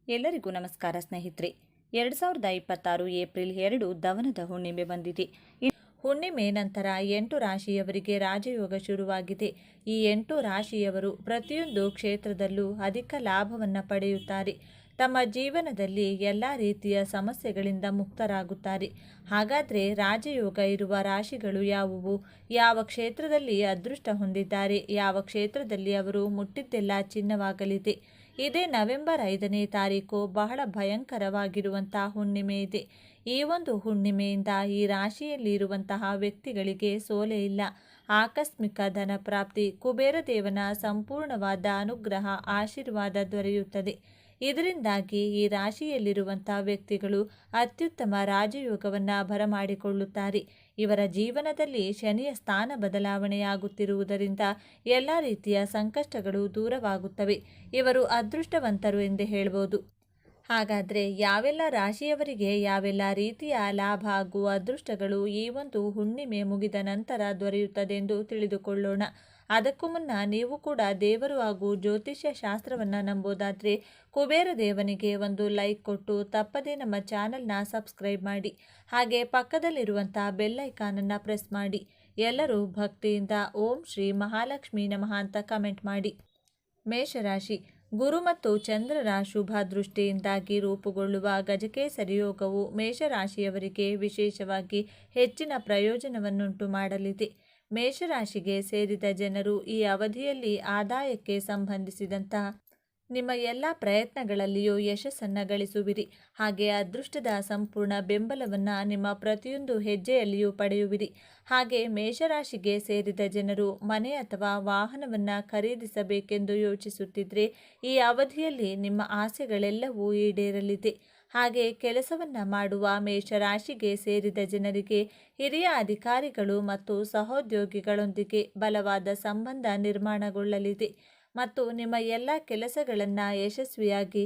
ಎಲ್ಲರಿಗೂ ನಮಸ್ಕಾರ ಸ್ನೇಹಿತರೆ. 2026 ಏಪ್ರಿಲ್ 2 ದವನದ ಹುಣ್ಣಿಮೆ ಬಂದಿದೆ. ಹುಣ್ಣಿಮೆ ನಂತರ 8 ರಾಶಿಯವರಿಗೆ ರಾಜಯೋಗ ಶುರುವಾಗಿದೆ. ಈ 8 ರಾಶಿಯವರು ಪ್ರತಿಯೊಂದು ಕ್ಷೇತ್ರದಲ್ಲೂ ಅಧಿಕ ಲಾಭವನ್ನು ಪಡೆಯುತ್ತಾರೆ. ತಮ್ಮ ಜೀವನದಲ್ಲಿ ಎಲ್ಲ ರೀತಿಯ ಸಮಸ್ಯೆಗಳಿಂದ ಮುಕ್ತರಾಗುತ್ತಾರೆ. ಹಾಗಾದರೆ ರಾಜಯೋಗ ಇರುವ ರಾಶಿಗಳು ಯಾವುವು? ಯಾವ ಕ್ಷೇತ್ರದಲ್ಲಿ ಅದೃಷ್ಟ ಹೊಂದಿದ್ದಾರೆ? ಯಾವ ಕ್ಷೇತ್ರದಲ್ಲಿ ಅವರು ಮುಟ್ಟಿದ್ದೆಲ್ಲ ಚಿನ್ನವಾಗಲಿದೆ? ಇದೇ ನವೆಂಬರ್ 5ನೇ ತಾರೀಕು ಬಹಳ ಭಯಂಕರವಾಗಿರುವಂತಹ ಹುಣ್ಣಿಮೆ ಇದೆ. ಈ ಒಂದು ಹುಣ್ಣಿಮೆಯಿಂದ ಈ ರಾಶಿಯಲ್ಲಿ ಇರುವಂತಹ ವ್ಯಕ್ತಿಗಳಿಗೆ ಸೋಲೆ ಇಲ್ಲ. ಆಕಸ್ಮಿಕ ಧನ ಪ್ರಾಪ್ತಿ, ಕುಬೇರ ದೇವನ ಸಂಪೂರ್ಣವಾದ ಅನುಗ್ರಹ ಆಶೀರ್ವಾದ ದೊರೆಯುತ್ತದೆ. ಇದರಿಂದಾಗಿ ಈ ರಾಶಿಯಲ್ಲಿರುವಂತಹ ವ್ಯಕ್ತಿಗಳು ಅತ್ಯುತ್ತಮ ರಾಜಯೋಗವನ್ನು ಬರಮಾಡಿಕೊಳ್ಳುತ್ತಾರೆ. ಇವರ ಜೀವನದಲ್ಲಿ ಶನಿಯ ಸ್ಥಾನ ಬದಲಾವಣೆಯಾಗುತ್ತಿರುವುದರಿಂದ ಎಲ್ಲ ರೀತಿಯ ಸಂಕಷ್ಟಗಳು ದೂರವಾಗುತ್ತವೆ. ಇವರು ಅದೃಷ್ಟವಂತರು ಎಂದೇ ಹೇಳ್ಬೋದು. ಹಾಗಾದರೆ ಯಾವೆಲ್ಲ ರಾಶಿಯವರಿಗೆ ಯಾವೆಲ್ಲ ರೀತಿಯ ಲಾಭ ಹಾಗೂ ಅದೃಷ್ಟಗಳು ಈ ಒಂದು ಹುಣ್ಣಿಮೆ ಮುಗಿದ ನಂತರ ದೊರೆಯುತ್ತದೆಂದು ತಿಳಿದುಕೊಳ್ಳೋಣ. ಅದಕ್ಕೂ ಮುನ್ನ ನೀವು ಕೂಡ ದೇವರು ಹಾಗೂ ಜ್ಯೋತಿಷ್ಯ ಶಾಸ್ತ್ರವನ್ನು ನಂಬೋದಾದರೆ ಕುಬೇರ ದೇವನಿಗೆ ಒಂದು ಲೈಕ್ ಕೊಟ್ಟು ತಪ್ಪದೇ ನಮ್ಮ ಚಾನಲ್ನ ಸಬ್ಸ್ಕ್ರೈಬ್ ಮಾಡಿ. ಹಾಗೆ ಪಕ್ಕದಲ್ಲಿರುವಂತಹ ಬೆಲ್ ಐಕಾನನ್ನು ಪ್ರೆಸ್ ಮಾಡಿ. ಎಲ್ಲರೂ ಭಕ್ತಿಯಿಂದ ಓಂ ಶ್ರೀ ಮಹಾಲಕ್ಷ್ಮಿ ನಮಃ ಅಂತ ಕಮೆಂಟ್ ಮಾಡಿ. ಮೇಷರಾಶಿ. ಗುರು ಮತ್ತು ಚಂದ್ರರ ಶುಭ ದೃಷ್ಟಿಯಿಂದಾಗಿ ರೂಪುಗೊಳ್ಳುವ ಗಜಕೇಸರಿ ಯೋಗವು ಮೇಷರಾಶಿಯವರಿಗೆ ವಿಶೇಷವಾಗಿ ಹೆಚ್ಚಿನ ಪ್ರಯೋಜನವನ್ನುಂಟು ಮಾಡಲಿದೆ. ಮೇಷರಾಶಿಗೆ ಸೇರಿದ ಜನರು ಈ ಅವಧಿಯಲ್ಲಿ ಆದಾಯಕ್ಕೆ ಸಂಬಂಧಿಸಿದಂತಹ ನಿಮ್ಮ ಎಲ್ಲ ಪ್ರಯತ್ನಗಳಲ್ಲಿಯೂ ಯಶಸ್ಸನ್ನು ಗಳಿಸುವಿರಿ. ಹಾಗೆ ಅದೃಷ್ಟದ ಸಂಪೂರ್ಣ ಬೆಂಬಲವನ್ನು ನಿಮ್ಮ ಪ್ರತಿಯೊಂದು ಹೆಜ್ಜೆಯಲ್ಲಿಯೂ ಪಡೆಯುವಿರಿ. ಹಾಗೆ ಮೇಷರಾಶಿಗೆ ಸೇರಿದ ಜನರು ಮನೆ ಅಥವಾ ವಾಹನವನ್ನು ಖರೀದಿಸಬೇಕೆಂದು ಯೋಚಿಸುತ್ತಿದ್ದರೆ ಈ ಅವಧಿಯಲ್ಲಿ ನಿಮ್ಮ ಆಸೆಗಳೆಲ್ಲವೂ ಈಡೇರಲಿದೆ. ಹಾಗೆ ಕೆಲಸವನ್ನು ಮಾಡುವ ಮೇಷರಾಶಿಗೆ ಸೇರಿದ ಜನರಿಗೆ ಹಿರಿಯ ಅಧಿಕಾರಿಗಳು ಮತ್ತು ಸಹೋದ್ಯೋಗಿಗಳೊಂದಿಗೆ ಬಲವಾದ ಸಂಬಂಧ ನಿರ್ಮಾಣಗೊಳ್ಳಲಿದೆ ಮತ್ತು ನಿಮ್ಮ ಎಲ್ಲ ಕೆಲಸಗಳನ್ನು ಯಶಸ್ವಿಯಾಗಿ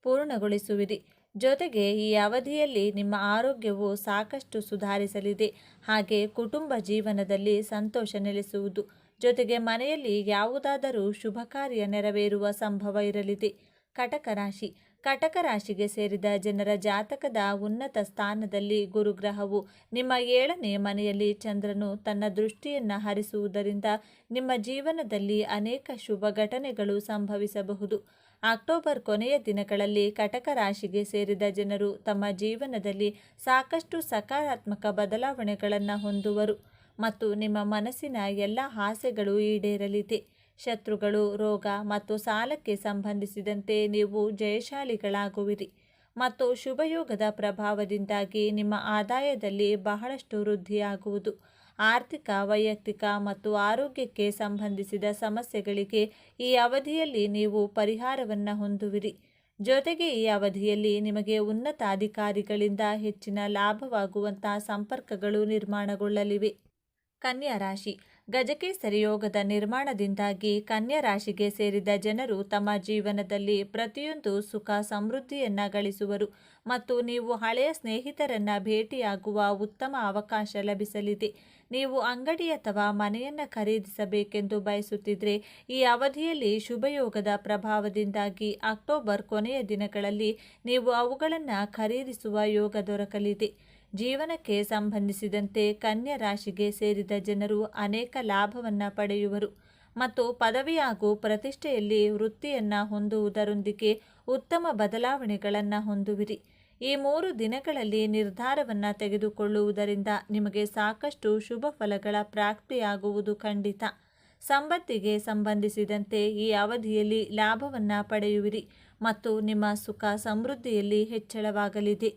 ಪೂರ್ಣಗೊಳಿಸುವಿರಿ. ಜೊತೆಗೆ ಈ ಅವಧಿಯಲ್ಲಿ ನಿಮ್ಮ ಆರೋಗ್ಯವು ಸಾಕಷ್ಟು ಸುಧಾರಿಸಲಿದೆ. ಹಾಗೆ ಕುಟುಂಬ ಜೀವನದಲ್ಲಿ ಸಂತೋಷ ನೆಲೆಸುವುದು. ಜೊತೆಗೆ ಮನೆಯಲ್ಲಿ ಯಾವುದಾದರೂ ಶುಭ ಕಾರ್ಯ ನೆರವೇರುವ ಸಂಭವ ಇರಲಿದೆ. ಕಟಕ ರಾಶಿ. ಕಟಕ ರಾಶಿಗೆ ಸೇರಿದ ಜನರ ಜಾತಕದ ಉನ್ನತ ಸ್ಥಾನದಲ್ಲಿ ಗುರುಗ್ರಹವು ನಿಮ್ಮ 7ನೇ ಮನೆಯಲ್ಲಿ ಚಂದ್ರನು ತನ್ನ ದೃಷ್ಟಿಯನ್ನು ಹರಿಸುವುದರಿಂದ ನಿಮ್ಮ ಜೀವನದಲ್ಲಿ ಅನೇಕ ಶುಭ ಘಟನೆಗಳು ಸಂಭವಿಸಬಹುದು. ಅಕ್ಟೋಬರ್ ಕೊನೆಯ ದಿನಗಳಲ್ಲಿ ಕಟಕ ರಾಶಿಗೆ ಸೇರಿದ ಜನರು ತಮ್ಮ ಜೀವನದಲ್ಲಿ ಸಾಕಷ್ಟು ಸಕಾರಾತ್ಮಕ ಬದಲಾವಣೆಗಳನ್ನು ಹೊಂದುವರು ಮತ್ತು ನಿಮ್ಮ ಮನಸ್ಸಿನ ಎಲ್ಲ ಆಸೆಗಳು ಈಡೇರಲಿದೆ. ಶತ್ರುಗಳು, ರೋಗ ಮತ್ತು ಸಾಲಕ್ಕೆ ಸಂಬಂಧಿಸಿದಂತೆ ನೀವು ಜಯಶಾಲಿಗಳಾಗುವಿರಿ ಮತ್ತು ಶುಭಯೋಗದ ಪ್ರಭಾವದಿಂದಾಗಿ ನಿಮ್ಮ ಆದಾಯದಲ್ಲಿ ಬಹಳಷ್ಟು ವೃದ್ಧಿಯಾಗುವುದು. ಆರ್ಥಿಕ, ವೈಯಕ್ತಿಕ ಮತ್ತು ಆರೋಗ್ಯಕ್ಕೆ ಸಂಬಂಧಿಸಿದ ಸಮಸ್ಯೆಗಳಿಗೆ ಈ ಅವಧಿಯಲ್ಲಿ ನೀವು ಪರಿಹಾರವನ್ನು ಹೊಂದುವಿರಿ. ಜೊತೆಗೆ ಈ ಅವಧಿಯಲ್ಲಿ ನಿಮಗೆ ಉನ್ನತ ಅಧಿಕಾರಿಗಳಿಂದ ಹೆಚ್ಚಿನ ಲಾಭವಾಗುವಂತಹ ಸಂಪರ್ಕಗಳು ನಿರ್ಮಾಣಗೊಳ್ಳಲಿವೆ. ಕನ್ಯಾ ರಾಶಿ. ಗಜಕೇಸರಿ ಯೋಗದ ನಿರ್ಮಾಣದಿಂದಾಗಿ ಕನ್ಯಾ ರಾಶಿಗೆ ಸೇರಿದ ಜನರು ತಮ್ಮ ಜೀವನದಲ್ಲಿ ಪ್ರತಿಯೊಂದು ಸುಖ ಸಮೃದ್ಧಿಯನ್ನು ಗಳಿಸುವರು ಮತ್ತು ನೀವು ಹಳೆಯ ಸ್ನೇಹಿತರನ್ನು ಭೇಟಿಯಾಗುವ ಉತ್ತಮ ಅವಕಾಶ ಲಭಿಸಲಿದೆ. ನೀವು ಅಂಗಡಿ ಅಥವಾ ಮನೆಯನ್ನು ಖರೀದಿಸಬೇಕೆಂದು ಬಯಸುತ್ತಿದ್ದರೆ ಈ ಅವಧಿಯಲ್ಲಿ ಶುಭಯೋಗದ ಪ್ರಭಾವದಿಂದಾಗಿ ಅಕ್ಟೋಬರ್ ಕೊನೆಯ ದಿನಗಳಲ್ಲಿ ನೀವು ಅವುಗಳನ್ನು ಖರೀದಿಸುವ ಯೋಗ ದೊರಕಲಿದೆ. ಜೀವನಕ್ಕೆ ಸಂಬಂಧಿಸಿದಂತೆ ಕನ್ಯಾ ರಾಶಿಗೆ ಸೇರಿದ ಜನರು ಅನೇಕ ಲಾಭವನ್ನು ಪಡೆಯುವರು ಮತ್ತು ಪದವಿ ಹಾಗೂ ಪ್ರತಿಷ್ಠೆಯಲ್ಲಿ ವೃತ್ತಿಯನ್ನು ಹೊಂದುವುದರೊಂದಿಗೆ ಉತ್ತಮ ಬದಲಾವಣೆಗಳನ್ನು ಹೊಂದುವಿರಿ. ಈ 3 ದಿನಗಳಲ್ಲಿ ನಿರ್ಧಾರವನ್ನು ತೆಗೆದುಕೊಳ್ಳುವುದರಿಂದ ನಿಮಗೆ ಸಾಕಷ್ಟು ಶುಭ ಫಲಗಳ ಪ್ರಾಪ್ತಿಯಾಗುವುದು ಖಂಡಿತ. ಸಂಪತ್ತಿಗೆ ಸಂಬಂಧಿಸಿದಂತೆ ಈ ಅವಧಿಯಲ್ಲಿ ಲಾಭವನ್ನು ಪಡೆಯುವಿರಿ ಮತ್ತು ನಿಮ್ಮ ಸುಖ ಸಮೃದ್ಧಿಯಲ್ಲಿ ಹೆಚ್ಚಳವಾಗಲಿದೆ.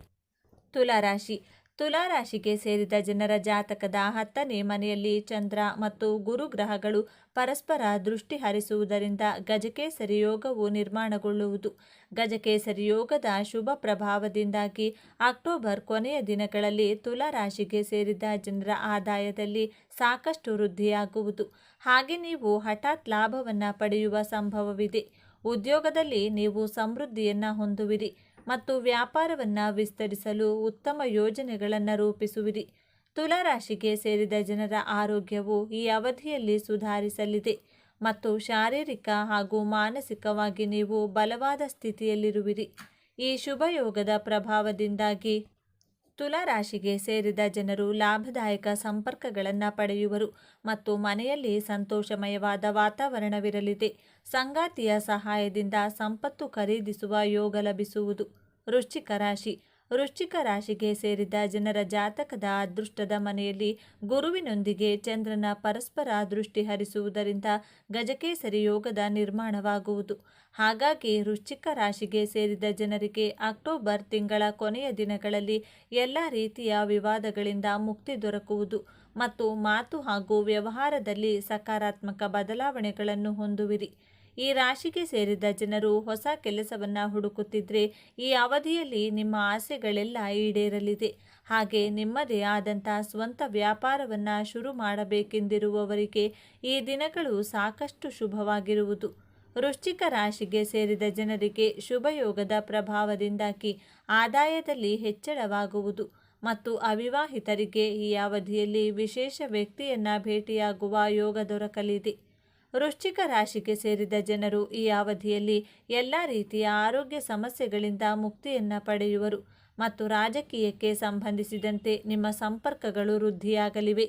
ತುಲಾರಾಶಿ. ತುಲಾರಾಶಿಗೆ ಸೇರಿದ ಜನರ ಜಾತಕದ 10ನೇ ಮನೆಯಲ್ಲಿ ಚಂದ್ರ ಮತ್ತು ಗುರು ಗ್ರಹಗಳು ಪರಸ್ಪರ ದೃಷ್ಟಿ ಹರಿಸುವುದರಿಂದ ಗಜಕೇಸರಿ ಯೋಗವು ನಿರ್ಮಾಣಗೊಳ್ಳುವುದು. ಗಜಕೇಸರಿ ಯೋಗದ ಶುಭ ಪ್ರಭಾವದಿಂದಾಗಿ ಅಕ್ಟೋಬರ್ ಕೊನೆಯ ದಿನಗಳಲ್ಲಿ ತುಲಾರಾಶಿಗೆ ಸೇರಿದ ಜನರ ಆದಾಯದಲ್ಲಿ ಸಾಕಷ್ಟು ವೃದ್ಧಿಯಾಗುವುದು. ಹಾಗೆ ನೀವು ಹಠಾತ್ ಲಾಭವನ್ನು ಪಡೆಯುವ ಸಂಭವವಿದೆ. ಉದ್ಯೋಗದಲ್ಲಿ ನೀವು ಸಮೃದ್ಧಿಯನ್ನು ಹೊಂದುವಿರಿ ಮತ್ತು ವ್ಯಾಪಾರವನ್ನು ವಿಸ್ತರಿಸಲು ಉತ್ತಮ ಯೋಜನೆಗಳನ್ನು ರೂಪಿಸುವಿರಿ. ತುಲಾರಾಶಿಗೆ ಸೇರಿದ ಜನರ ಆರೋಗ್ಯವು ಈ ಅವಧಿಯಲ್ಲಿ ಸುಧಾರಿಸಲಿದೆ ಮತ್ತು ಶಾರೀರಿಕ ಹಾಗೂ ಮಾನಸಿಕವಾಗಿ ನೀವು ಬಲವಾದ ಸ್ಥಿತಿಯಲ್ಲಿರುವಿರಿ. ಈ ಶುಭ ಯೋಗದ ಪ್ರಭಾವದಿಂದಾಗಿ ತುಲಾ ರಾಶಿಗೆ ಸೇರಿದ ಜನರು ಲಾಭದಾಯಕ ಸಂಪರ್ಕಗಳನ್ನು ಪಡೆಯುವರು ಮತ್ತು ಮನೆಯಲ್ಲಿ ಸಂತೋಷಮಯವಾದ ವಾತಾವರಣವಿರಲಿದೆ. ಸಂಗಾತಿಯ ಸಹಾಯದಿಂದ ಸಂಪತ್ತು ಖರೀದಿಸುವ ಯೋಗ ಲಭಿಸುವುದು. ವೃಶ್ಚಿಕ ರಾಶಿ. ವೃಶ್ಚಿಕ ರಾಶಿಗೆ ಸೇರಿದ ಜನರ ಜಾತಕದ ಅದೃಷ್ಟದ ಮನೆಯಲ್ಲಿ ಗುರುವಿನೊಂದಿಗೆ ಚಂದ್ರನ ಪರಸ್ಪರ ದೃಷ್ಟಿ ಹರಿಸುವುದರಿಂದ ಗಜಕೇಸರಿ ಯೋಗದ ನಿರ್ಮಾಣವಾಗುವುದು. ಹಾಗಾಗಿ ವೃಶ್ಚಿಕ ರಾಶಿಗೆ ಸೇರಿದ ಜನರಿಗೆ ಅಕ್ಟೋಬರ್ ತಿಂಗಳ ಕೊನೆಯ ದಿನಗಳಲ್ಲಿ ಎಲ್ಲ ರೀತಿಯ ವಿವಾದಗಳಿಂದ ಮುಕ್ತಿ ದೊರಕುವುದು ಮತ್ತು ಮಾತು ಹಾಗೂ ವ್ಯವಹಾರದಲ್ಲಿ ಸಕಾರಾತ್ಮಕ ಬದಲಾವಣೆಗಳನ್ನು ಹೊಂದುವಿರಿ. ಈ ರಾಶಿಗೆ ಸೇರಿದ ಜನರು ಹೊಸ ಕೆಲಸವನ್ನು ಹುಡುಕುತ್ತಿದ್ದರೆ ಈ ಅವಧಿಯಲ್ಲಿ ನಿಮ್ಮ ಆಸೆಗಳೆಲ್ಲ ಈಡೇರಲಿದೆ. ಹಾಗೆ ನಿಮ್ಮದೇ ಆದಂಥ ಸ್ವಂತ ವ್ಯಾಪಾರವನ್ನು ಶುರು ಮಾಡಬೇಕೆಂದಿರುವವರಿಗೆ ಈ ದಿನಗಳು ಸಾಕಷ್ಟು ಶುಭವಾಗಿರುವುದು. ವೃಶ್ಚಿಕ ರಾಶಿಗೆ ಸೇರಿದ ಜನರಿಗೆ ಶುಭಯೋಗದ ಪ್ರಭಾವದಿಂದಾಗಿ ಆದಾಯದಲ್ಲಿ ಹೆಚ್ಚಳವಾಗುವುದು ಮತ್ತು ಅವಿವಾಹಿತರಿಗೆ ಈ ಅವಧಿಯಲ್ಲಿ ವಿಶೇಷ ವ್ಯಕ್ತಿಯನ್ನು ಭೇಟಿಯಾಗುವ ಯೋಗ ದೊರಕಲಿದೆ. ವೃಶ್ಚಿಕ ರಾಶಿಗೆ ಸೇರಿದ ಜನರು ಈ ಅವಧಿಯಲ್ಲಿ ಎಲ್ಲ ರೀತಿಯ ಆರೋಗ್ಯ ಸಮಸ್ಯೆಗಳಿಂದ ಮುಕ್ತಿಯನ್ನು ಪಡೆಯುವರು ಮತ್ತು ರಾಜಕೀಯಕ್ಕೆ ಸಂಬಂಧಿಸಿದಂತೆ ನಿಮ್ಮ ಸಂಪರ್ಕಗಳು ವೃದ್ಧಿಯಾಗಲಿವೆ.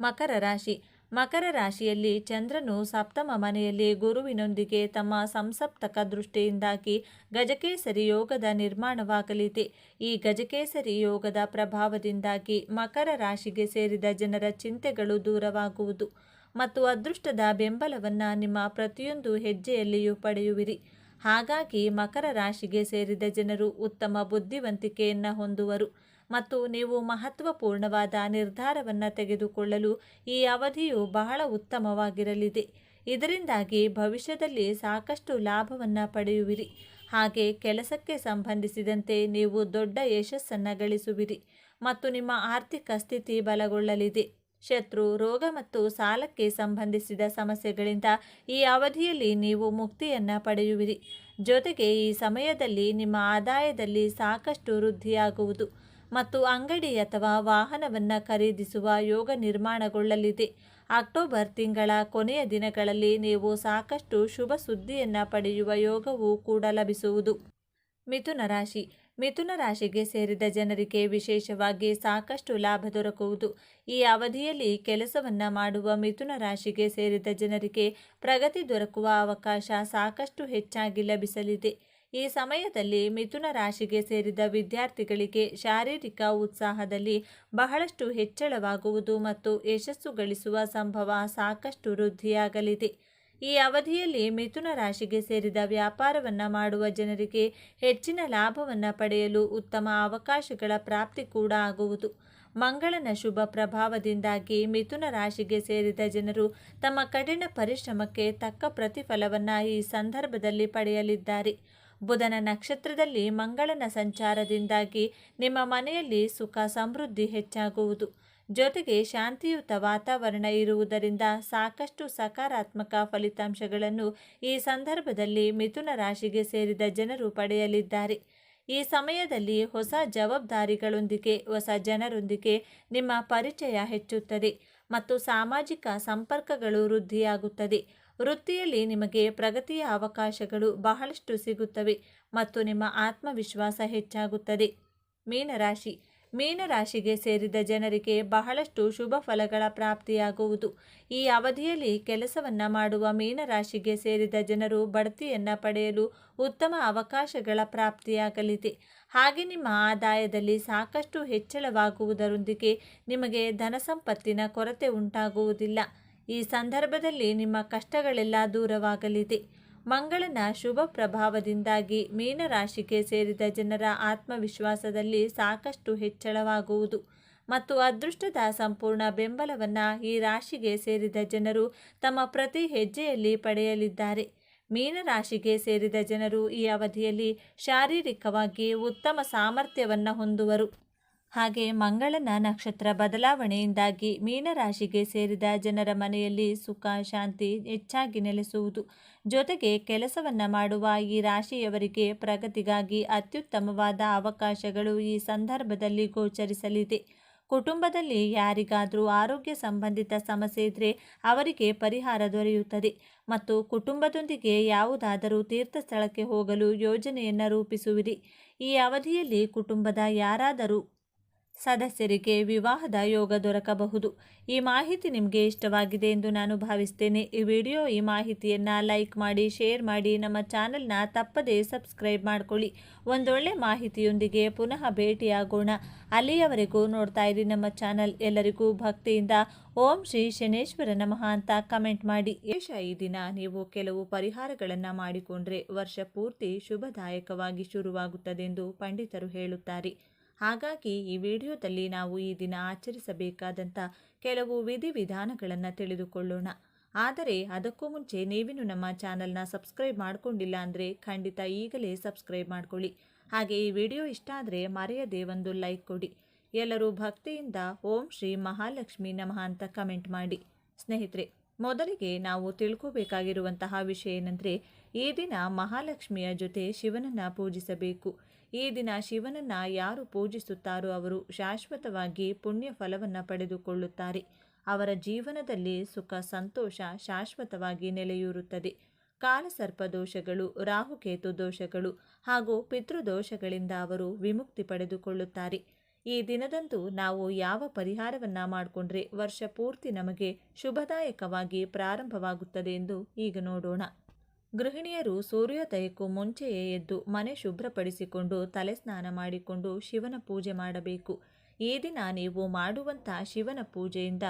ಮಕರ ರಾಶಿ. ಮಕರ ರಾಶಿಯಲ್ಲಿ ಚಂದ್ರನು ಸಪ್ತಮ ಮನೆಯಲ್ಲಿ ಗುರುವಿನೊಂದಿಗೆ ತಮ್ಮ ಸಂಸಪ್ತಕ ದೃಷ್ಟಿಯಿಂದಾಗಿ ಗಜಕೇಸರಿ ಯೋಗದ ನಿರ್ಮಾಣವಾಗಲಿದೆ. ಈ ಗಜಕೇಸರಿ ಯೋಗದ ಪ್ರಭಾವದಿಂದಾಗಿ ಮಕರ ರಾಶಿಗೆ ಸೇರಿದ ಜನರ ಚಿಂತೆಗಳು ದೂರವಾಗುವುದು ಮತ್ತು ಅದೃಷ್ಟದ ಬೆಂಬಲವನ್ನು ನಿಮ್ಮ ಪ್ರತಿಯೊಂದು ಹೆಜ್ಜೆಯಲ್ಲಿಯೂ ಪಡೆಯುವಿರಿ. ಹಾಗಾಗಿ ಮಕರ ರಾಶಿಗೆ ಸೇರಿದ ಜನರು ಉತ್ತಮ ಬುದ್ಧಿವಂತಿಕೆಯನ್ನು ಹೊಂದುವರು ಮತ್ತು ನೀವು ಮಹತ್ವಪೂರ್ಣವಾದ ನಿರ್ಧಾರವನ್ನು ತೆಗೆದುಕೊಳ್ಳಲು ಈ ಅವಧಿಯು ಬಹಳ ಉತ್ತಮವಾಗಿರಲಿದೆ. ಇದರಿಂದಾಗಿ ಭವಿಷ್ಯದಲ್ಲಿ ಸಾಕಷ್ಟು ಲಾಭವನ್ನು ಪಡೆಯುವಿರಿ. ಹಾಗೆ ಕೆಲಸಕ್ಕೆ ಸಂಬಂಧಿಸಿದಂತೆ ನೀವು ದೊಡ್ಡ ಯಶಸ್ಸನ್ನು ಗಳಿಸುವಿರಿ ಮತ್ತು ನಿಮ್ಮ ಆರ್ಥಿಕ ಸ್ಥಿತಿ ಬಲಗೊಳ್ಳಲಿದೆ. ಶತ್ರು, ರೋಗ ಮತ್ತು ಸಾಲಕ್ಕೆ ಸಂಬಂಧಿಸಿದ ಸಮಸ್ಯೆಗಳಿಂದ ಈ ಅವಧಿಯಲ್ಲಿ ನೀವು ಮುಕ್ತಿಯನ್ನು ಪಡೆಯುವಿರಿ. ಜೊತೆಗೆ ಈ ಸಮಯದಲ್ಲಿ ನಿಮ್ಮ ಆದಾಯದಲ್ಲಿ ಸಾಕಷ್ಟು ವೃದ್ಧಿಯಾಗುವುದು ಮತ್ತು ಅಂಗಡಿ ಅಥವಾ ವಾಹನವನ್ನು ಖರೀದಿಸುವ ಯೋಗ ನಿರ್ಮಾಣಗೊಳ್ಳಲಿದೆ. ಅಕ್ಟೋಬರ್ ತಿಂಗಳ ಕೊನೆಯ ದಿನಗಳಲ್ಲಿ ನೀವು ಸಾಕಷ್ಟು ಶುಭ ಸುದ್ದಿಯನ್ನು ಪಡೆಯುವ ಯೋಗವೂ ಕೂಡ ಲಭಿಸುವುದು. ಮಿಥುನ ರಾಶಿ. ಮಿಥುನ ರಾಶಿಗೆ ಸೇರಿದ ಜನರಿಗೆ ವಿಶೇಷವಾಗಿ ಸಾಕಷ್ಟು ಲಾಭ ದೊರಕುವುದು. ಈ ಅವಧಿಯಲ್ಲಿ ಕೆಲಸವನ್ನು ಮಾಡುವ ಮಿಥುನ ರಾಶಿಗೆ ಸೇರಿದ ಜನರಿಗೆ ಪ್ರಗತಿ ದೊರಕುವ ಅವಕಾಶ ಸಾಕಷ್ಟು ಹೆಚ್ಚಾಗಿ ಲಭಿಸಲಿದೆ. ಈ ಸಮಯದಲ್ಲಿ ಮಿಥುನ ರಾಶಿಗೆ ಸೇರಿದ ವಿದ್ಯಾರ್ಥಿಗಳಿಗೆ ಶಾರೀರಿಕ ಉತ್ಸಾಹದಲ್ಲಿ ಬಹಳಷ್ಟು ಹೆಚ್ಚಳವಾಗುವುದು ಮತ್ತು ಯಶಸ್ಸು ಗಳಿಸುವ ಸಂಭವ ಸಾಕಷ್ಟು ವೃದ್ಧಿಯಾಗಲಿದೆ. ಈ ಅವಧಿಯಲ್ಲಿ ಮಿಥುನ ರಾಶಿಗೆ ಸೇರಿದ ವ್ಯಾಪಾರವನ್ನು ಮಾಡುವ ಜನರಿಗೆ ಹೆಚ್ಚಿನ ಲಾಭವನ್ನು ಪಡೆಯಲು ಉತ್ತಮ ಅವಕಾಶಗಳ ಪ್ರಾಪ್ತಿ ಕೂಡ ಆಗುವುದು. ಮಂಗಳನ ಶುಭ ಪ್ರಭಾವದಿಂದಾಗಿ ಮಿಥುನ ರಾಶಿಗೆ ಸೇರಿದ ಜನರು ತಮ್ಮ ಕಠಿಣ ಪರಿಶ್ರಮಕ್ಕೆ ತಕ್ಕ ಪ್ರತಿಫಲವನ್ನು ಈ ಸಂದರ್ಭದಲ್ಲಿ ಪಡೆಯಲಿದ್ದಾರೆ. ಬುಧನ ನಕ್ಷತ್ರದಲ್ಲಿ ಮಂಗಳನ ಸಂಚಾರದಿಂದಾಗಿ ನಿಮ್ಮ ಮನೆಯಲ್ಲಿ ಸುಖ ಸಮೃದ್ಧಿ ಹೆಚ್ಚಾಗುವುದು. ಜೊತೆಗೆ ಶಾಂತಿಯುತ ವಾತಾವರಣ ಇರುವುದರಿಂದ ಸಾಕಷ್ಟು ಸಕಾರಾತ್ಮಕ ಫಲಿತಾಂಶಗಳನ್ನು ಈ ಸಂದರ್ಭದಲ್ಲಿ ಮಿಥುನ ರಾಶಿಗೆ ಸೇರಿದ ಜನರು ಪಡೆಯಲಿದ್ದಾರೆ. ಈ ಸಮಯದಲ್ಲಿ ಹೊಸ ಜವಾಬ್ದಾರಿಗಳೊಂದಿಗೆ ಹೊಸ ಜನರೊಂದಿಗೆ ನಿಮ್ಮ ಪರಿಚಯ ಹೆಚ್ಚುತ್ತದೆ ಮತ್ತು ಸಾಮಾಜಿಕ ಸಂಪರ್ಕಗಳು ವೃದ್ಧಿಯಾಗುತ್ತದೆ. ವೃತ್ತಿಯಲ್ಲಿ ನಿಮಗೆ ಪ್ರಗತಿಯ ಅವಕಾಶಗಳು ಬಹಳಷ್ಟು ಸಿಗುತ್ತವೆ ಮತ್ತು ನಿಮ್ಮ ಆತ್ಮವಿಶ್ವಾಸ ಹೆಚ್ಚಾಗುತ್ತದೆ. ಮೀನರಾಶಿ. ಮೀನರಾಶಿಗೆ ಸೇರಿದ ಜನರಿಗೆ ಬಹಳಷ್ಟು ಶುಭ ಫಲಗಳ ಪ್ರಾಪ್ತಿಯಾಗುವುದು. ಈ ಅವಧಿಯಲ್ಲಿ ಕೆಲಸವನ್ನು ಮಾಡುವ ಮೀನರಾಶಿಗೆ ಸೇರಿದ ಜನರು ಬಡ್ತಿಯನ್ನು ಪಡೆಯಲು ಉತ್ತಮ ಅವಕಾಶಗಳ ಪ್ರಾಪ್ತಿಯಾಗಲಿದೆ. ಹಾಗೆ ನಿಮ್ಮ ಆದಾಯದಲ್ಲಿ ಸಾಕಷ್ಟು ಹೆಚ್ಚಳವಾಗುವುದರೊಂದಿಗೆ ನಿಮಗೆ ಧನಸಂಪತ್ತಿನ ಕೊರತೆ ಉಂಟಾಗುವುದಿಲ್ಲ. ಈ ಸಂದರ್ಭದಲ್ಲಿ ನಿಮ್ಮ ಕಷ್ಟಗಳೆಲ್ಲ ದೂರವಾಗಲಿದೆ. ಮಂಗಳನ ಶುಭ ಪ್ರಭಾವದಿಂದಾಗಿ ಮೀನರಾಶಿಗೆ ಸೇರಿದ ಜನರ ಆತ್ಮವಿಶ್ವಾಸದಲ್ಲಿ ಸಾಕಷ್ಟು ಹೆಚ್ಚಳವಾಗುವುದು ಮತ್ತು ಅದೃಷ್ಟದ ಸಂಪೂರ್ಣ ಬೆಂಬಲವನ್ನು ಈ ರಾಶಿಗೆ ಸೇರಿದ ಜನರು ತಮ್ಮ ಪ್ರತಿ ಹೆಜ್ಜೆಯಲ್ಲಿ ಪಡೆಯಲಿದ್ದಾರೆ. ಮೀನರಾಶಿಗೆ ಸೇರಿದ ಜನರು ಈ ಅವಧಿಯಲ್ಲಿ ಶಾರೀರಿಕವಾಗಿ ಉತ್ತಮ ಸಾಮರ್ಥ್ಯವನ್ನು ಹೊಂದುವರು. ಹಾಗೆ ಮಂಗಳನ ನಕ್ಷತ್ರ ಬದಲಾವಣೆಯಿಂದಾಗಿ ಮೀನರಾಶಿಗೆ ಸೇರಿದ ಜನರ ಮನೆಯಲ್ಲಿ ಸುಖ ಶಾಂತಿ ಹೆಚ್ಚಾಗಿ ನೆಲೆಸುವುದು. ಜೊತೆಗೆ ಕೆಲಸವನ್ನು ಮಾಡುವ ಈ ರಾಶಿಯವರಿಗೆ ಪ್ರಗತಿಗಾಗಿ ಅತ್ಯುತ್ತಮವಾದ ಅವಕಾಶಗಳು ಈ ಸಂದರ್ಭದಲ್ಲಿ ಗೋಚರಿಸಲಿದೆ. ಕುಟುಂಬದಲ್ಲಿ ಯಾರಿಗಾದರೂ ಆರೋಗ್ಯ ಸಂಬಂಧಿತ ಸಮಸ್ಯೆ ಇದ್ದರೆ ಅವರಿಗೆ ಪರಿಹಾರ ದೊರೆಯುತ್ತದೆ ಮತ್ತು ಕುಟುಂಬದೊಂದಿಗೆ ಯಾವುದಾದರೂ ತೀರ್ಥ ಸ್ಥಳಕ್ಕೆ ಹೋಗಲು ಯೋಜನೆಯನ್ನು ರೂಪಿಸುವಿರಿ. ಈ ಅವಧಿಯಲ್ಲಿ ಕುಟುಂಬದ ಯಾರಾದರೂ ಸದಸ್ಯರಿಗೆ ವಿವಾಹದ ಯೋಗ ದೊರಕಬಹುದು. ಈ ಮಾಹಿತಿ ನಿಮಗೆ ಇಷ್ಟವಾಗಿದೆ ಎಂದು ನಾನು ಭಾವಿಸ್ತೇನೆ. ಈ ಮಾಹಿತಿಯನ್ನು ಲೈಕ್ ಮಾಡಿ, ಶೇರ್ ಮಾಡಿ, ನಮ್ಮ ಚಾನಲ್ನ ತಪ್ಪದೇ ಸಬ್ಸ್ಕ್ರೈಬ್ ಮಾಡ್ಕೊಳ್ಳಿ. ಒಂದೊಳ್ಳೆ ಮಾಹಿತಿಯೊಂದಿಗೆ ಪುನಃ ಭೇಟಿಯಾಗೋಣ. ಅಲ್ಲಿಯವರೆಗೂ ನೋಡ್ತಾ ಇರಿ ನಮ್ಮ ಚಾನಲ್. ಎಲ್ಲರಿಗೂ ಭಕ್ತಿಯಿಂದ ಓಂ ಶ್ರೀ ಶನೇಶ್ವರ ನಮಃ ಅಂತ ಕಮೆಂಟ್ ಮಾಡಿ. ಈ ದಿನ ನೀವು ಕೆಲವು ಪರಿಹಾರಗಳನ್ನು ಮಾಡಿಕೊಂಡ್ರೆ ವರ್ಷ ಪೂರ್ತಿ ಶುಭದಾಯಕವಾಗಿ ಶುರುವಾಗುತ್ತದೆ ಎಂದು ಪಂಡಿತರು ಹೇಳುತ್ತಾರೆ. ಹಾಗಾಗಿ ಈ ವಿಡಿಯೋದಲ್ಲಿ ನಾವು ಈ ದಿನ ಆಚರಿಸಬೇಕಾದಂಥ ಕೆಲವು ವಿಧಿವಿಧಾನಗಳನ್ನು ತಿಳಿದುಕೊಳ್ಳೋಣ. ಆದರೆ ಅದಕ್ಕೂ ಮುಂಚೆ ನೀವಿನ್ನು ನಮ್ಮ ಚಾನಲ್ನ ಸಬ್ಸ್ಕ್ರೈಬ್ ಮಾಡಿಕೊಂಡಿಲ್ಲ ಅಂದರೆ ಖಂಡಿತ ಈಗಲೇ ಸಬ್ಸ್ಕ್ರೈಬ್ ಮಾಡ್ಕೊಳ್ಳಿ. ಹಾಗೆ ಈ ವಿಡಿಯೋ ಇಷ್ಟ ಆದರೆ ಮರೆಯದೇ ಒಂದು ಲೈಕ್ ಕೊಡಿ. ಎಲ್ಲರೂ ಭಕ್ತಿಯಿಂದ ಓಂ ಶ್ರೀ ಮಹಾಲಕ್ಷ್ಮಿ ನಮಃ ಅಂತ ಕಮೆಂಟ್ ಮಾಡಿ. ಸ್ನೇಹಿತರೆ, ಮೊದಲಿಗೆ ನಾವು ತಿಳ್ಕೋಬೇಕಾಗಿರುವಂತಹ ವಿಷಯ ಏನಂದರೆ, ಈ ದಿನ ಮಹಾಲಕ್ಷ್ಮಿಯ ಜೊತೆ ಶಿವನನ್ನು ಪೂಜಿಸಬೇಕು. ಈ ದಿನ ಶಿವನನ್ನು ಯಾರು ಪೂಜಿಸುತ್ತಾರೋ ಅವರು ಶಾಶ್ವತವಾಗಿ ಪುಣ್ಯ ಫಲವನ್ನು ಪಡೆದುಕೊಳ್ಳುತ್ತಾರೆ. ಅವರ ಜೀವನದಲ್ಲಿ ಸುಖ ಸಂತೋಷ ಶಾಶ್ವತವಾಗಿ ನೆಲೆಯೂರುತ್ತದೆ. ಕಾಲಸರ್ಪ ದೋಷಗಳು, ರಾಹುಕೇತು ದೋಷಗಳು ಹಾಗೂ ಪಿತೃದೋಷಗಳಿಂದ ಅವರು ವಿಮುಕ್ತಿ ಪಡೆದುಕೊಳ್ಳುತ್ತಾರೆ. ಈ ದಿನದಂದು ನಾವು ಯಾವ ಪರಿಹಾರವನ್ನು ಮಾಡಿಕೊಂಡ್ರೆ ವರ್ಷ ಪೂರ್ತಿ ನಮಗೆ ಶುಭದಾಯಕವಾಗಿ ಪ್ರಾರಂಭವಾಗುತ್ತದೆ ಎಂದು ಈಗ ನೋಡೋಣ. ಗೃಹಿಣಿಯರು ಸೂರ್ಯೋದಯಕ್ಕೂ ಮುಂಚೆಯೇ ಎದ್ದು ಮನೆ ಶುಭ್ರಪಡಿಸಿಕೊಂಡು ತಲೆ ಸ್ನಾನ ಮಾಡಿಕೊಂಡು ಶಿವನ ಪೂಜೆ ಮಾಡಬೇಕು. ಈ ದಿನ ನೀವು ಮಾಡುವಂಥ ಶಿವನ ಪೂಜೆಯಿಂದ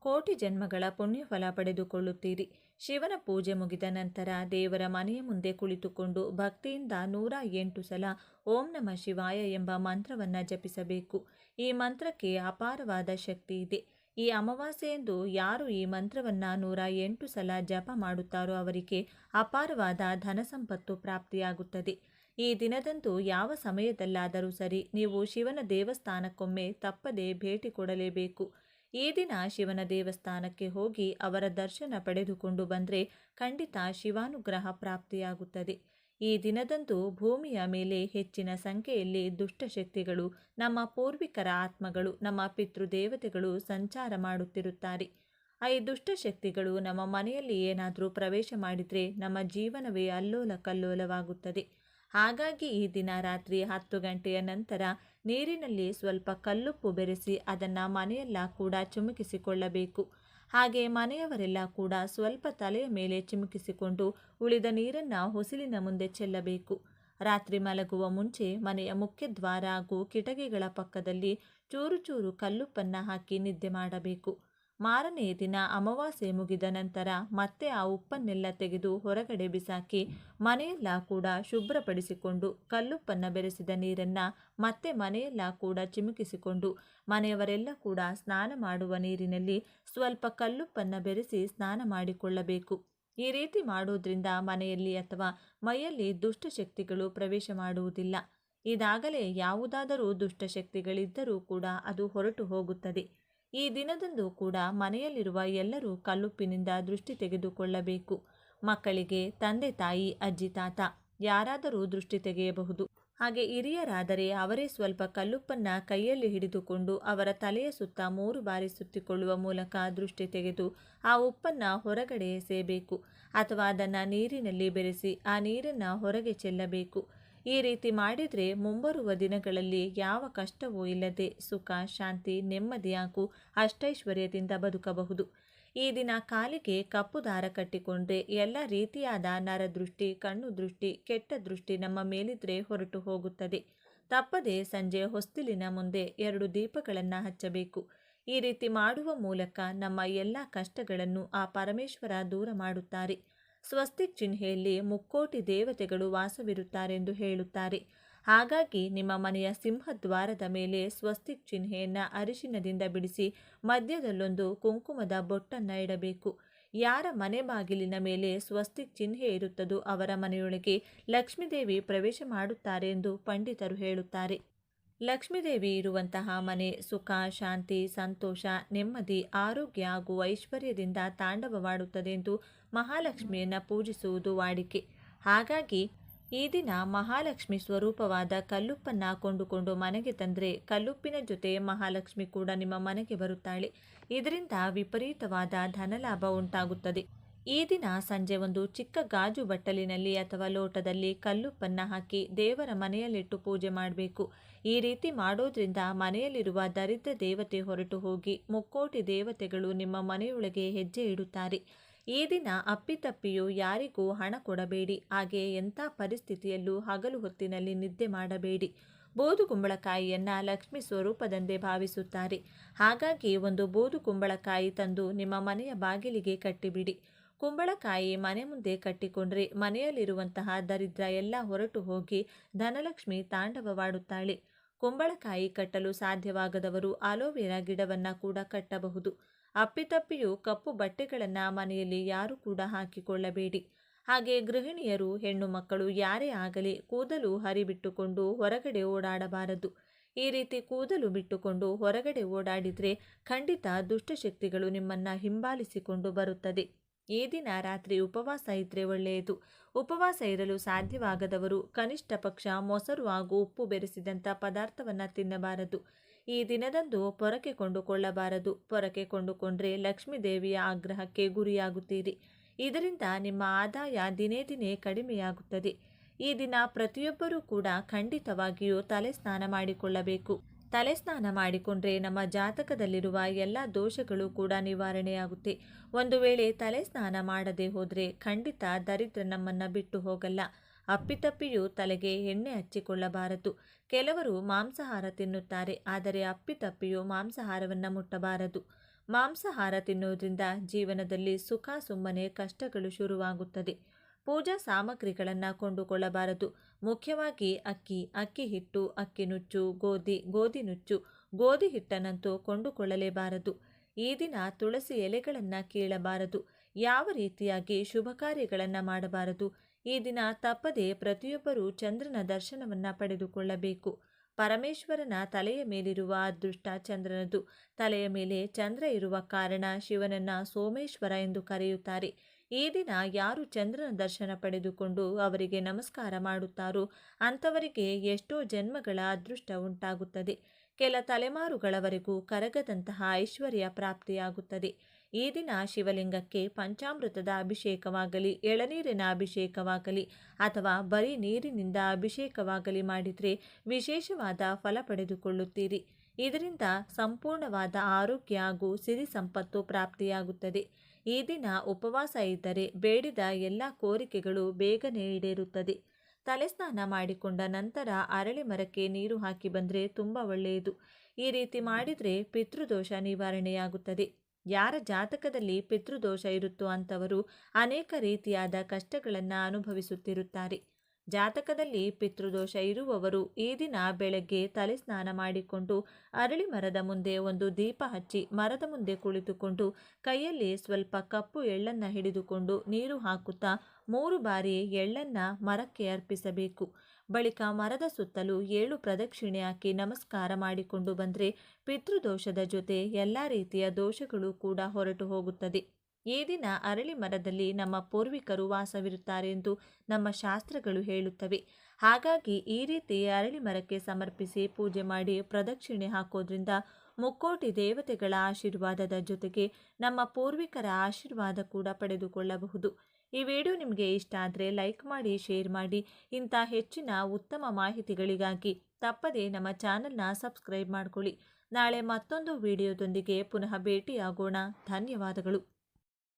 ಕೋಟಿ ಜನ್ಮಗಳ ಪುಣ್ಯಫಲ ಪಡೆದುಕೊಳ್ಳುತ್ತೀರಿ. ಶಿವನ ಪೂಜೆ ಮುಗಿದ ನಂತರ ದೇವರ ಮನೆಯ ಮುಂದೆ ಕುಳಿತುಕೊಂಡು ಭಕ್ತಿಯಿಂದ 108 ಸಲ ಓಂ ನಮಃ ಶಿವಾಯ ಎಂಬ ಮಂತ್ರವನ್ನು ಜಪಿಸಬೇಕು. ಈ ಮಂತ್ರಕ್ಕೆ ಅಪಾರವಾದ ಶಕ್ತಿ ಇದೆ. ಈ ಅಮಾವಾಸ್ಯೆಯಂದು ಯಾರು ಈ ಮಂತ್ರವನ್ನು 108 ಸಲ ಜಪ ಮಾಡುತ್ತಾರೋ ಅವರಿಗೆ ಅಪಾರವಾದ ಧನ ಸಂಪತ್ತು ಪ್ರಾಪ್ತಿಯಾಗುತ್ತದೆ. ಈ ದಿನದಂದು ಯಾವ ಸಮಯದಲ್ಲಾದರೂ ಸರಿ ನೀವು ಶಿವನ ದೇವಸ್ಥಾನಕ್ಕೊಮ್ಮೆ ತಪ್ಪದೇ ಭೇಟಿ ಕೊಡಲೇಬೇಕು. ಈ ದಿನ ಶಿವನ ದೇವಸ್ಥಾನಕ್ಕೆ ಹೋಗಿ ಅವರ ದರ್ಶನ ಪಡೆದುಕೊಂಡು ಬಂದರೆ ಖಂಡಿತ ಶಿವಾನುಗ್ರಹ ಪ್ರಾಪ್ತಿಯಾಗುತ್ತದೆ. ಈ ದಿನದಂದು ಭೂಮಿಯ ಮೇಲೆ ಹೆಚ್ಚಿನ ಸಂಖ್ಯೆಯಲ್ಲಿ ದುಷ್ಟಶಕ್ತಿಗಳು, ನಮ್ಮ ಪೂರ್ವಿಕರ ಆತ್ಮಗಳು, ನಮ್ಮ ಪಿತೃದೇವತೆಗಳು ಸಂಚಾರ ಮಾಡುತ್ತಿರುತ್ತಾರೆ. ಈ ದುಷ್ಟಶಕ್ತಿಗಳು ನಮ್ಮ ಮನೆಯಲ್ಲಿ ಏನಾದರೂ ಪ್ರವೇಶ ಮಾಡಿದರೆ ನಮ್ಮ ಜೀವನವೇ ಅಲ್ಲೋಲ ಕಲ್ಲೋಲವಾಗುತ್ತದೆ. ಹಾಗಾಗಿ ಈ ದಿನ ರಾತ್ರಿ 10 ಗಂಟೆಯ ನಂತರ ನೀರಿನಲ್ಲಿ ಸ್ವಲ್ಪ ಕಲ್ಲುಪ್ಪು ಬೆರೆಸಿ ಅದನ್ನು ಮನೆಯೆಲ್ಲ ಕೂಡ ಚಿಮುಕಿಸಿಕೊಳ್ಳಬೇಕು. ಹಾಗೆ ಮನೆಯವರೆಲ್ಲ ಕೂಡ ಸ್ವಲ್ಪ ತಲೆಯ ಮೇಲೆ ಚಿಮುಕಿಸಿಕೊಂಡು ಉಳಿದ ನೀರನ್ನು ಹೊಸಿಲಿನ ಮುಂದೆ ಚೆಲ್ಲಬೇಕು. ರಾತ್ರಿ ಮಲಗುವ ಮುಂಚೆ ಮನೆಯ ಮುಖ್ಯ ದ್ವಾರ ಹಾಗೂ ಕಿಟಕಿಗಳ ಪಕ್ಕದಲ್ಲಿ ಚೂರು ಚೂರು ಕಲ್ಲುಪ್ಪನ್ನು ಹಾಕಿ ನಿದ್ದೆ ಮಾಡಬೇಕು. ಮಾರನೇ ದಿನ ಅಮಾವಾಸ್ಯೆ ಮುಗಿದ ನಂತರ ಮತ್ತೆ ಆ ಉಪ್ಪನ್ನೆಲ್ಲ ತೆಗೆದು ಹೊರಗಡೆ ಬಿಸಾಕಿ ಮನೆಯೆಲ್ಲ ಕೂಡ ಶುಭ್ರಪಡಿಸಿಕೊಂಡು ಕಲ್ಲುಪ್ಪನ್ನು ಬೆರೆಸಿದ ನೀರನ್ನು ಮತ್ತೆ ಮನೆಯೆಲ್ಲ ಕೂಡ ಚಿಮುಕಿಸಿಕೊಂಡು ಮನೆಯವರೆಲ್ಲ ಕೂಡ ಸ್ನಾನ ಮಾಡುವ ನೀರಿನಲ್ಲಿ ಸ್ವಲ್ಪ ಕಲ್ಲುಪ್ಪನ್ನು ಬೆರೆಸಿ ಸ್ನಾನ ಮಾಡಿಕೊಳ್ಳಬೇಕು. ಈ ರೀತಿ ಮಾಡೋದ್ರಿಂದ ಮನೆಯಲ್ಲಿ ಅಥವಾ ಮೈಯಲ್ಲಿ ದುಷ್ಟಶಕ್ತಿಗಳು ಪ್ರವೇಶ ಮಾಡುವುದಿಲ್ಲ. ಇದಾಗಲೇ ಯಾವುದಾದರೂ ದುಷ್ಟಶಕ್ತಿಗಳಿದ್ದರೂ ಕೂಡ ಅದು ಹೊರಟು ಹೋಗುತ್ತದೆ. ಈ ದಿನದಂದು ಕೂಡ ಮನೆಯಲ್ಲಿರುವ ಎಲ್ಲರೂ ಕಲ್ಲುಪ್ಪಿನಿಂದ ದೃಷ್ಟಿ ತೆಗೆದುಕೊಳ್ಳಬೇಕು. ಮಕ್ಕಳಿಗೆ ತಂದೆ ತಾಯಿ, ಅಜ್ಜಿ ತಾತ ಯಾರಾದರೂ ದೃಷ್ಟಿ ತೆಗೆಯಬಹುದು. ಹಾಗೆ ಹಿರಿಯರಾದರೆ ಅವರೇ ಸ್ವಲ್ಪ ಕಲ್ಲುಪ್ಪನ್ನು ಕೈಯಲ್ಲಿ ಹಿಡಿದುಕೊಂಡು ಅವರ ತಲೆಯ ಸುತ್ತ 3 ಬಾರಿ ಸುತ್ತಿಕೊಳ್ಳುವ ಮೂಲಕ ದೃಷ್ಟಿ ತೆಗೆದು ಆ ಉಪ್ಪನ್ನು ಹೊರಗಡೆ ಎಸೆಯಬೇಕು ಅಥವಾ ಅದನ್ನು ನೀರಿನಲ್ಲಿ ಬೆರೆಸಿ ಆ ನೀರನ್ನು ಹೊರಗೆ ಚೆಲ್ಲಬೇಕು. ಈ ರೀತಿ ಮಾಡಿದರೆ ಮುಂಬರುವ ದಿನಗಳಲ್ಲಿ ಯಾವ ಕಷ್ಟವೂ ಇಲ್ಲದೆ ಸುಖ, ಶಾಂತಿ, ನೆಮ್ಮದಿ ಹಾಗೂ ಅಷ್ಟೈಶ್ವರ್ಯದಿಂದ ಬದುಕಬಹುದು. ಈ ದಿನ ಕಾಲಿಗೆ ಕಪ್ಪು ದಾರ ಕಟ್ಟಿಕೊಂಡ್ರೆ ಎಲ್ಲ ರೀತಿಯಾದ ನರದೃಷ್ಟಿ, ಕಣ್ಣು ದೃಷ್ಟಿ, ಕೆಟ್ಟ ದೃಷ್ಟಿ ನಮ್ಮ ಮೇಲಿದ್ರೆ ಹೊರಟು ಹೋಗುತ್ತದೆ. ತಪ್ಪದೆ ಸಂಜೆ ಹೊಸ್ತಿಲಿನ ಮುಂದೆ 2 ದೀಪಗಳನ್ನು ಹಚ್ಚಬೇಕು. ಈ ರೀತಿ ಮಾಡುವ ಮೂಲಕ ನಮ್ಮ ಎಲ್ಲ ಕಷ್ಟಗಳನ್ನು ಆ ಪರಮೇಶ್ವರ ದೂರ ಮಾಡುತ್ತಾರೆ. ಸ್ವಸ್ತಿಕ್ ಚಿಹ್ನೆಯಲ್ಲಿ ಮುಕ್ಕೋಟಿ ದೇವತೆಗಳು ವಾಸವಿರುತ್ತಾರೆಂದು ಹೇಳುತ್ತಾರೆ. ಹಾಗಾಗಿ ನಿಮ್ಮ ಮನೆಯ ಸಿಂಹದ್ವಾರದ ಮೇಲೆ ಸ್ವಸ್ತಿಕ್ ಚಿಹ್ನೆಯನ್ನು ಅರಿಶಿನದಿಂದ ಬಿಡಿಸಿ ಮಧ್ಯದಲ್ಲೊಂದು ಕುಂಕುಮದ ಬೊಟ್ಟನ್ನು ಇಡಬೇಕು. ಯಾರ ಮನೆ ಬಾಗಿಲಿನ ಮೇಲೆ ಸ್ವಸ್ತಿಕ್ ಚಿಹ್ನೆ ಇರುತ್ತದೋ ಅವರ ಮನೆಯೊಳಗೆ ಲಕ್ಷ್ಮೀದೇವಿ ಪ್ರವೇಶ ಮಾಡುತ್ತಾರೆ ಎಂದು ಪಂಡಿತರು ಹೇಳುತ್ತಾರೆ. ಲಕ್ಷ್ಮೀದೇವಿ ಇರುವಂತಹ ಮನೆ ಸುಖ, ಶಾಂತಿ, ಸಂತೋಷ, ನೆಮ್ಮದಿ, ಆರೋಗ್ಯ ಹಾಗೂ ಐಶ್ವರ್ಯದಿಂದ ತಾಂಡವವಾಡುತ್ತದೆ ಎಂದು ಮಹಾಲಕ್ಷ್ಮಿಯನ್ನು ಪೂಜಿಸುವುದು ವಾಡಿಕೆ. ಹಾಗಾಗಿ ಈ ದಿನ ಮಹಾಲಕ್ಷ್ಮಿ ಸ್ವರೂಪವಾದ ಕಲ್ಲುಪ್ಪನ್ನು ಕೊಂಡುಕೊಂಡು ಮನೆಗೆ ತಂದರೆ ಕಲ್ಲುಪ್ಪಿನ ಜೊತೆ ಮಹಾಲಕ್ಷ್ಮಿ ಕೂಡ ನಿಮ್ಮ ಮನೆಗೆ ಬರುತ್ತಾಳೆ. ಇದರಿಂದ ವಿಪರೀತವಾದ ಧನಲಾಭ ಉಂಟಾಗುತ್ತದೆ. ಈ ದಿನ ಸಂಜೆ ಒಂದು ಚಿಕ್ಕ ಗಾಜು ಬಟ್ಟಲಿನಲ್ಲಿ ಅಥವಾ ಲೋಟದಲ್ಲಿ ಕಲ್ಲುಪ್ಪನ್ನು ಹಾಕಿ ದೇವರ ಮನೆಯಲ್ಲಿಟ್ಟು ಪೂಜೆ ಮಾಡಬೇಕು. ಈ ರೀತಿ ಮಾಡೋದ್ರಿಂದ ಮನೆಯಲ್ಲಿರುವ ದರಿದ್ರ ದೇವತೆ ಹೊರಟು ಹೋಗಿ ಮುಕ್ಕೋಟಿ ದೇವತೆಗಳು ನಿಮ್ಮ ಮನೆಯೊಳಗೆ ಹೆಜ್ಜೆ ಇಡುತ್ತಾರೆ. ಈ ದಿನ ಅಪ್ಪಿತಪ್ಪಿಯೂ ಯಾರಿಗೂ ಹಣ ಕೊಡಬೇಡಿ. ಹಾಗೆ ಎಂಥ ಪರಿಸ್ಥಿತಿಯಲ್ಲೂ ಹಗಲು ಹೊತ್ತಿನಲ್ಲಿ ನಿದ್ದೆ ಮಾಡಬೇಡಿ. ಬೂದು ಕುಂಬಳಕಾಯಿಯನ್ನು ಲಕ್ಷ್ಮಿ ಸ್ವರೂಪದಂದೇ ಭಾವಿಸುತ್ತಾರೆ. ಹಾಗಾಗಿ ಒಂದು ಬೂದು ಕುಂಬಳಕಾಯಿ ತಂದು ನಿಮ್ಮ ಮನೆಯ ಬಾಗಿಲಿಗೆ ಕಟ್ಟಿಬಿಡಿ. ಕುಂಬಳಕಾಯಿ ಮನೆ ಮುಂದೆ ಕಟ್ಟಿಕೊಂಡ್ರೆ ಮನೆಯಲ್ಲಿರುವಂತಹ ದರಿದ್ರ ಎಲ್ಲ ಹೊರಟು ಹೋಗಿ ಧನಲಕ್ಷ್ಮಿ ತಾಂಡವವಾಡುತ್ತಾಳೆ. ಕುಂಬಳಕಾಯಿ ಕಟ್ಟಲು ಸಾಧ್ಯವಾಗದವರು ಅಲೋವೆರಾ ಗಿಡವನ್ನು ಕೂಡ ಕಟ್ಟಬಹುದು. ಅಪ್ಪಿತಪ್ಪಿಯೂ ಕಪ್ಪು ಬಟ್ಟೆಗಳನ್ನು ಮನೆಯಲ್ಲಿ ಯಾರೂ ಕೂಡ ಹಾಕಿಕೊಳ್ಳಬೇಡಿ. ಹಾಗೆ ಗೃಹಿಣಿಯರು, ಹೆಣ್ಣು ಮಕ್ಕಳು ಯಾರೇ ಆಗಲಿ ಕೂದಲು ಹರಿಬಿಟ್ಟುಕೊಂಡು ಹೊರಗಡೆ ಓಡಾಡಬಾರದು. ಈ ರೀತಿ ಕೂದಲು ಬಿಟ್ಟುಕೊಂಡು ಹೊರಗಡೆ ಓಡಾಡಿದರೆ ಖಂಡಿತ ದುಷ್ಟಶಕ್ತಿಗಳು ನಿಮ್ಮನ್ನು ಹಿಂಬಾಲಿಸಿಕೊಂಡು ಬರುತ್ತದೆ. ಈ ದಿನ ರಾತ್ರಿ ಉಪವಾಸ ಇದ್ದರೆ ಒಳ್ಳೆಯದು. ಉಪವಾಸ ಇರಲು ಸಾಧ್ಯವಾಗದವರು ಕನಿಷ್ಠ ಪಕ್ಷ ಮೊಸರು ಹಾಗೂ ಉಪ್ಪು ಬೆರೆಸಿದಂಥ ಪದಾರ್ಥವನ್ನು ತಿನ್ನಬಾರದು. ಈ ದಿನದಂದು ಪೊರಕೆ ಕೊಂಡುಕೊಳ್ಳಬಾರದು. ಪೊರಕೆ ಕೊಂಡುಕೊಂಡ್ರೆ ಲಕ್ಷ್ಮೀ ದೇವಿಯ ಆಗ್ರಹಕ್ಕೆ ಗುರಿಯಾಗುತ್ತೀರಿ. ಇದರಿಂದ ನಿಮ್ಮ ಆದಾಯ ದಿನೇ ದಿನೇ ಕಡಿಮೆಯಾಗುತ್ತದೆ. ಈ ದಿನ ಪ್ರತಿಯೊಬ್ಬರೂ ಕೂಡ ಖಂಡಿತವಾಗಿಯೂ ತಲೆ ಸ್ನಾನ ಮಾಡಿಕೊಳ್ಳಬೇಕು. ತಲೆ ಸ್ನಾನ ಮಾಡಿಕೊಂಡ್ರೆ ನಮ್ಮ ಜಾತಕದಲ್ಲಿರುವ ಎಲ್ಲ ದೋಷಗಳು ಕೂಡ ನಿವಾರಣೆಯಾಗುತ್ತೆ. ಒಂದು ವೇಳೆ ತಲೆ ಸ್ನಾನ ಮಾಡದೆ ಹೋದರೆ ಖಂಡಿತ ದರಿದ್ರ ನಮ್ಮನ್ನು ಬಿಟ್ಟು ಹೋಗಲ್ಲ. ಅಪ್ಪಿತಪ್ಪಿಯೂ ತಲೆಗೆ ಎಣ್ಣೆ ಹಚ್ಚಿಕೊಳ್ಳಬಾರದು. ಕೆಲವರು ಮಾಂಸಾಹಾರ ತಿನ್ನುತ್ತಾರೆ, ಆದರೆ ಅಪ್ಪಿತಪ್ಪಿಯೂ ಮಾಂಸಾಹಾರವನ್ನು ಮುಟ್ಟಬಾರದು. ಮಾಂಸಾಹಾರ ತಿನ್ನುವುದರಿಂದ ಜೀವನದಲ್ಲಿ ಸುಖ ಸುಮ್ಮನೆ ಕಷ್ಟಗಳು ಶುರುವಾಗುತ್ತದೆ. ಪೂಜಾ ಸಾಮಗ್ರಿಗಳನ್ನು ಕೊಂಡುಕೊಳ್ಳಬಾರದು. ಮುಖ್ಯವಾಗಿ ಅಕ್ಕಿ ಹಿಟ್ಟು, ಅಕ್ಕಿ ನುಚ್ಚು, ಗೋಧಿ ನುಚ್ಚು, ಗೋಧಿ ಹಿಟ್ಟನ್ನಂತೂ ಕೊಂಡುಕೊಳ್ಳಲೇಬಾರದು. ಈ ದಿನ ತುಳಸಿ ಎಲೆಗಳನ್ನು ಕೀಳಬಾರದು. ಯಾವ ರೀತಿಯಾಗಿ ಶುಭ ಕಾರ್ಯಗಳನ್ನು ಮಾಡಬಾರದು. ಈ ದಿನ ತಪ್ಪದೆ ಪ್ರತಿಯೊಬ್ಬರೂ ಚಂದ್ರನ ದರ್ಶನವನ್ನು ಪಡೆದುಕೊಳ್ಳಬೇಕು. ಪರಮೇಶ್ವರನ ತಲೆಯ ಮೇಲಿರುವ ಅದೃಷ್ಟ ಚಂದ್ರನದು. ತಲೆಯ ಮೇಲೆ ಚಂದ್ರ ಇರುವ ಕಾರಣ ಶಿವನನ್ನು ಸೋಮೇಶ್ವರ ಎಂದು ಕರೆಯುತ್ತಾರೆ. ಈ ದಿನ ಯಾರು ಚಂದ್ರನ ದರ್ಶನ ಪಡೆದುಕೊಂಡು ಅವರಿಗೆ ನಮಸ್ಕಾರ ಮಾಡುತ್ತಾರೋ ಅಂಥವರಿಗೆ ಎಷ್ಟೋ ಜನ್ಮಗಳ ಅದೃಷ್ಟ ಉಂಟಾಗುತ್ತದೆ. ಕೆಲ ತಲೆಮಾರುಗಳವರೆಗೂ ಕರಗದಂತಹ ಐಶ್ವರ್ಯ ಪ್ರಾಪ್ತಿಯಾಗುತ್ತದೆ. ಈ ದಿನ ಶಿವಲಿಂಗಕ್ಕೆ ಪಂಚಾಮೃತದ ಅಭಿಷೇಕವಾಗಲಿ, ಎಳನೀರಿನ ಅಭಿಷೇಕವಾಗಲಿ ಅಥವಾ ಬರೀ ನೀರಿನಿಂದ ಅಭಿಷೇಕವಾಗಲಿ ಮಾಡಿದರೆ ವಿಶೇಷವಾದ ಫಲ ಪಡೆದುಕೊಳ್ಳುತ್ತೀರಿ. ಇದರಿಂದ ಸಂಪೂರ್ಣವಾದ ಆರೋಗ್ಯ ಹಾಗೂ ಸಿರಿ ಸಂಪತ್ತು ಪ್ರಾಪ್ತಿಯಾಗುತ್ತದೆ. ಈ ದಿನ ಉಪವಾಸ ಇದ್ದರೆ ಬೇಡಿದ ಎಲ್ಲ ಕೋರಿಕೆಗಳು ಬೇಗನೆ ಈಡೇರುತ್ತದೆ. ತಲೆಸ್ನಾನ ಮಾಡಿಕೊಂಡ ನಂತರ ಅರಳಿ ಮರಕ್ಕೆ ನೀರು ಹಾಕಿ ಬಂದರೆ ತುಂಬ ಒಳ್ಳೆಯದು. ಈ ರೀತಿ ಮಾಡಿದರೆ ಪಿತೃದೋಷ ನಿವಾರಣೆಯಾಗುತ್ತದೆ. ಯಾರ ಜಾತಕದಲ್ಲಿ ಪಿತೃದೋಷ ಇರುತ್ತೋ ಅಂಥವರು ಅನೇಕ ರೀತಿಯಾದ ಕಷ್ಟಗಳನ್ನು ಅನುಭವಿಸುತ್ತಿರುತ್ತಾರೆ. ಜಾತಕದಲ್ಲಿ ಪಿತೃದೋಷ ಇರುವವರು ಈ ದಿನ ಬೆಳಗ್ಗೆ ತಲೆ ಸ್ನಾನ ಮಾಡಿಕೊಂಡು ಅರಳಿ ಮರದ ಮುಂದೆ ಒಂದು ದೀಪ ಹಚ್ಚಿ ಮರದ ಮುಂದೆ ಕುಳಿತುಕೊಂಡು ಕೈಯಲ್ಲಿ ಸ್ವಲ್ಪ ಕಪ್ಪು ಎಳ್ಳನ್ನು ಹಿಡಿದುಕೊಂಡು ನೀರು ಹಾಕುತ್ತಾ 3 ಬಾರಿ ಎಳ್ಳನ್ನು ಮರಕ್ಕೆ ಅರ್ಪಿಸಬೇಕು. ಬಳಿಕ ಮರದ ಸುತ್ತಲೂ 7 ಪ್ರದಕ್ಷಿಣೆ ಹಾಕಿ ನಮಸ್ಕಾರ ಮಾಡಿಕೊಂಡು ಬಂದರೆ ಪಿತೃದೋಷದ ಜೊತೆ ಎಲ್ಲ ರೀತಿಯ ದೋಷಗಳು ಕೂಡ ಹೊರಟು ಹೋಗುತ್ತದೆ. ಈ ದಿನ ಅರಳಿ ಮರದಲ್ಲಿ ನಮ್ಮ ಪೂರ್ವಿಕರು ವಾಸವಿರುತ್ತಾರೆ ಎಂದು ನಮ್ಮ ಶಾಸ್ತ್ರಗಳು ಹೇಳುತ್ತವೆ. ಹಾಗಾಗಿ ಈ ರೀತಿ ಅರಳಿ ಮರಕ್ಕೆ ಸಮರ್ಪಿಸಿ ಪೂಜೆ ಮಾಡಿ ಪ್ರದಕ್ಷಿಣೆ ಹಾಕೋದ್ರಿಂದ ಮುಕ್ಕೋಟಿ ದೇವತೆಗಳ ಆಶೀರ್ವಾದದ ಜೊತೆಗೆ ನಮ್ಮ ಪೂರ್ವಿಕರ ಆಶೀರ್ವಾದ ಕೂಡ ಪಡೆದುಕೊಳ್ಳಬಹುದು. ಈ ವಿಡಿಯೋ ನಿಮಗೆ ಇಷ್ಟ ಆದರೆ ಲೈಕ್ ಮಾಡಿ, ಶೇರ್ ಮಾಡಿ. ಇಂಥ ಹೆಚ್ಚಿನ ಉತ್ತಮ ಮಾಹಿತಿಗಳಿಗಾಗಿ ತಪ್ಪದೇ ನಮ್ಮ ಚಾನಲ್ನ ಸಬ್ಸ್ಕ್ರೈಬ್ ಮಾಡಿಕೊಳ್ಳಿ. ನಾಳೆ ಮತ್ತೊಂದು ವಿಡಿಯೋದೊಂದಿಗೆ ಪುನಃ ಭೇಟಿಯಾಗೋಣ. ಧನ್ಯವಾದಗಳು.